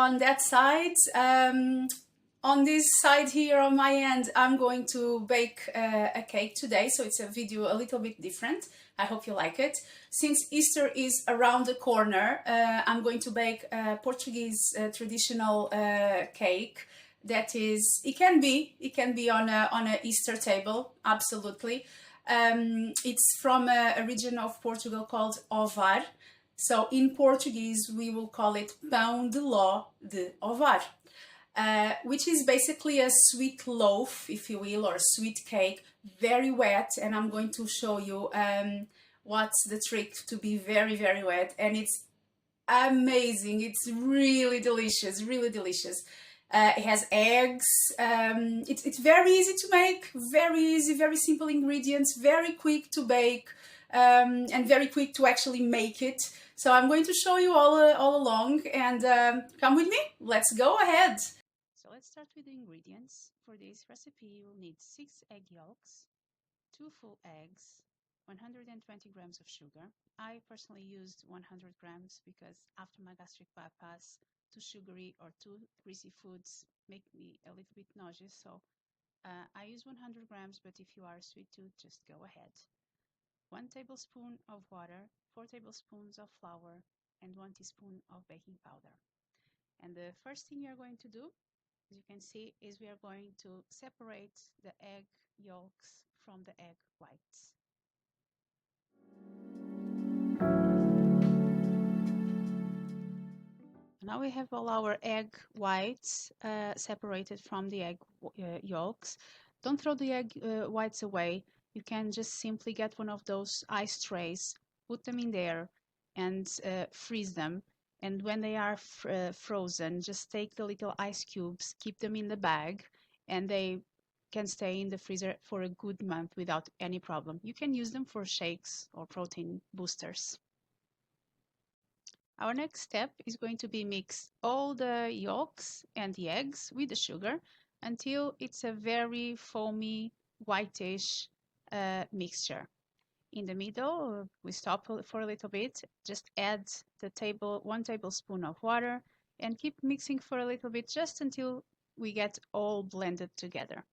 on that side. On this side here on my end, I'm going to bake a cake today, so it's a video a little bit different. I hope you like it. Since Easter is around the corner, I'm going to bake a Portuguese traditional cake. That is, it can be on a Easter table, absolutely. It's from a region of Portugal called Ovar. So in Portuguese, we will call it pão de ló de Ovar. Which is basically a sweet loaf, if you will, or a sweet cake, very wet. And I'm going to show you what's the trick to be very, very wet. And it's amazing. It's really delicious, really delicious. It has eggs. It's very easy to make, very easy, very simple ingredients, very quick to bake, and very quick to actually make it. So I'm going to show you all along, and come with me. Let's go ahead. So let's start with the ingredients. For this recipe, you will need 6 egg yolks, 2 full eggs, 120 grams of sugar. I personally used 100 grams because after my gastric bypass, too sugary or too greasy foods make me a little bit nauseous. So I use 100 grams, but if you are a sweet tooth, just go ahead. 1 tablespoon of water, 4 tablespoons of flour, and 1 teaspoon of baking powder. And the first thing you're going to do, as you can see, is we are going to separate the egg yolks from the egg whites. Now we have all our egg whites separated from the egg yolks. Don't throw the egg whites away. You can just simply get one of those ice trays, put them in there, and freeze them. And when they are frozen, just take the little ice cubes, keep them in the bag, and they can stay in the freezer for a good month without any problem. You can use them for shakes or protein boosters. Our next step is going to be mix all the yolks and the eggs with the sugar until it's a very foamy, whitish mixture. In the middle, we stop for a little bit, just add the 1 tablespoon of water and keep mixing for a little bit just until we get all blended together.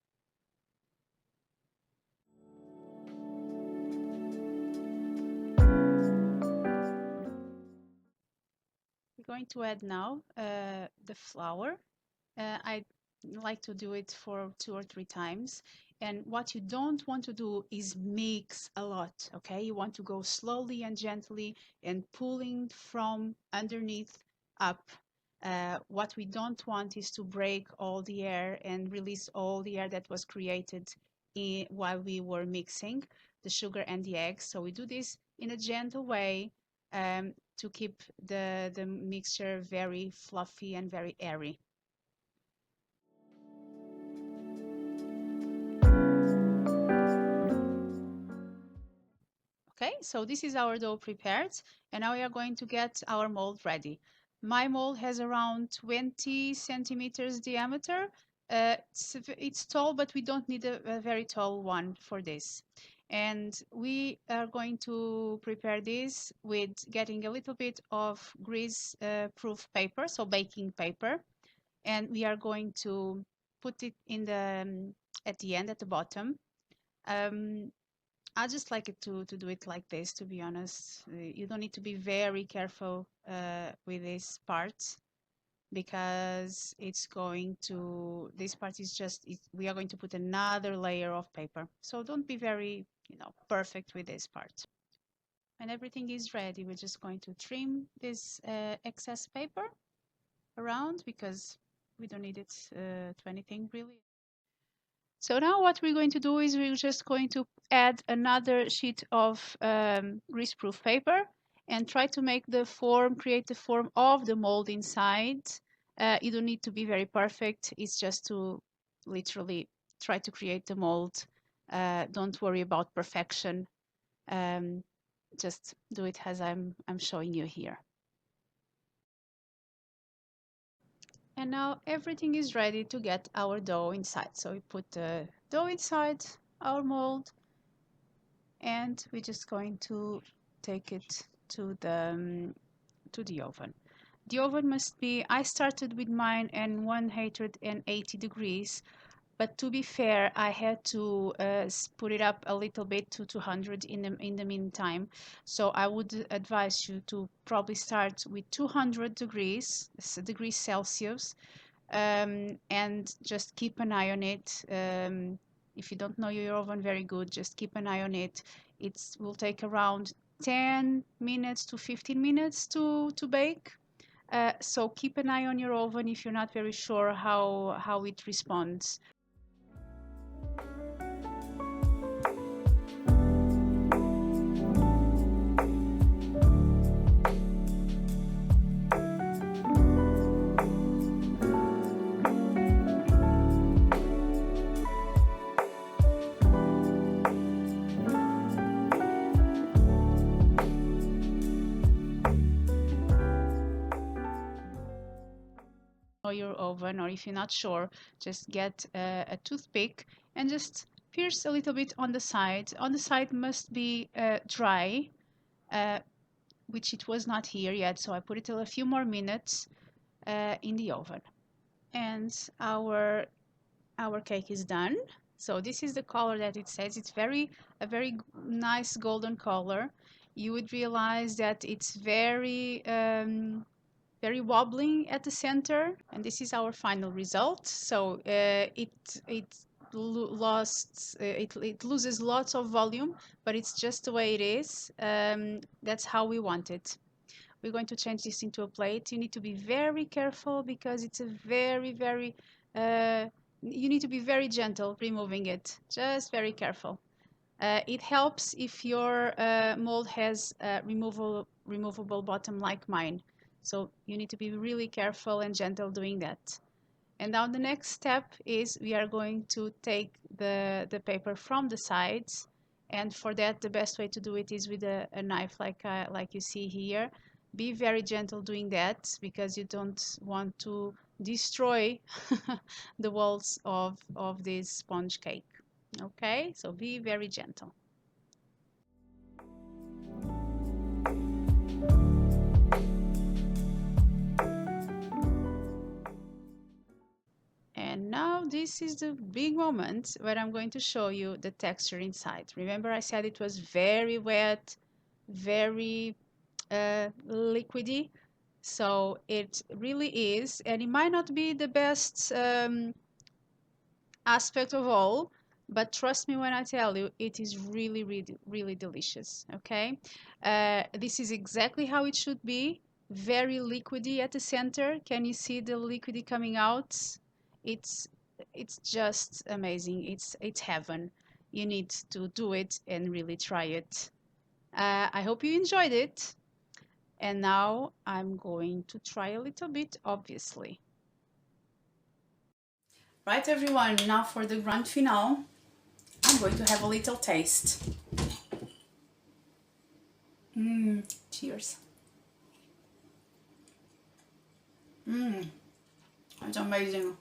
We're going to add now the flour. I like to do it for 2 or 3 times. And what you don't want to do is mix a lot, okay? You want to go slowly and gently and pulling from underneath up. What we don't want is to break all the air and release all the air that was created while we were mixing the sugar and the eggs. So we do this in a gentle way to keep the mixture very fluffy and very airy. Okay, so this is our dough prepared, and now we are going to get our mold ready. My mold has around 20 centimeters diameter. It's tall, but we don't need a very tall one for this. And we are going to prepare this with getting a little bit of grease-proof paper, so baking paper, and we are going to put it in at the end, at the bottom. I just like it to do it like this, to be honest. You don't need to be very careful with this part because this part is just, we are going to put another layer of paper. So don't be very, perfect with this part. When everything is ready, we're just going to trim this excess paper around because we don't need it to anything really. So now what we're going to do is we're just going to add another sheet of greaseproof paper and try to make create the form of the mold inside. You don't need to be very perfect. It's just to literally try to create the mold. Don't worry about perfection. Just do it as I'm showing you here. And now everything is ready to get our dough inside. So we put the dough inside our mold and we're just going to take it to the oven. The oven must be, I started with mine at 180 degrees, but to be fair, I had to put it up a little bit to 200 in the meantime. So I would advise you to probably start with 200 degrees Celsius, and just keep an eye on it. If you don't know your oven very good, just keep an eye on it. It will take around 10 minutes to 15 minutes to bake. So keep an eye on your oven if you're not very sure how it responds. Your oven, or if you're not sure, just get a toothpick and just pierce a little bit on the side. On the side must be dry, uh, which it was not here yet, so I put it a few more minutes in the oven. And our cake is done. So this is the color that it says. It's a very nice golden color. You would realize that it's very wobbling at the center, and this is our final result. So it loses lots of volume, but it's just the way it is. That's how we want it. We're going to change this into a plate. You need to be very careful because it's a very you need to be very gentle removing it, just very careful. It helps if your mold has a removable bottom like mine. So you need to be really careful and gentle doing that. And now the next step is we are going to take the paper from the sides. And for that, the best way to do it is with a knife like you see here. Be very gentle doing that because you don't want to destroy the walls of this sponge cake. Okay, so be very gentle. And now this is the big moment where I'm going to show you the texture inside. Remember I said it was very wet, very liquidy. So it really is, and it might not be the best aspect of all, but trust me when I tell you, it is really delicious. Okay, this is exactly how it should be. Very liquidy at the center. Can you see the liquidy coming out? It's it's just amazing. It's heaven. You need to do it and really try it. I hope you enjoyed it. And now I'm going to try a little bit, obviously. Right, everyone, now for the grand finale, I'm going to have a little taste. Cheers. It's amazing.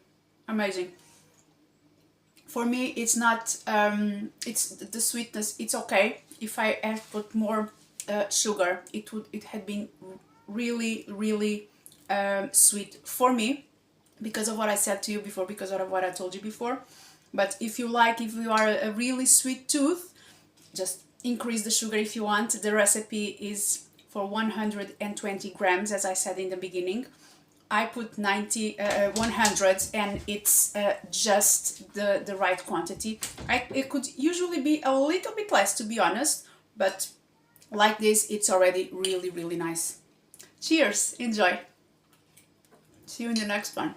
Amazing. For me, it's not, it's the sweetness, it's okay. If I had put more sugar, it had been really sweet for me, because of what I said to you before, because of what I told you before. But if you are a really sweet tooth, just increase the sugar if you want. The recipe is for 120 grams, as I said in the beginning. I put 100, and it's just the right quantity. It could usually be a little bit less, to be honest, but like this, it's already really nice. Cheers, enjoy. See you in the next one.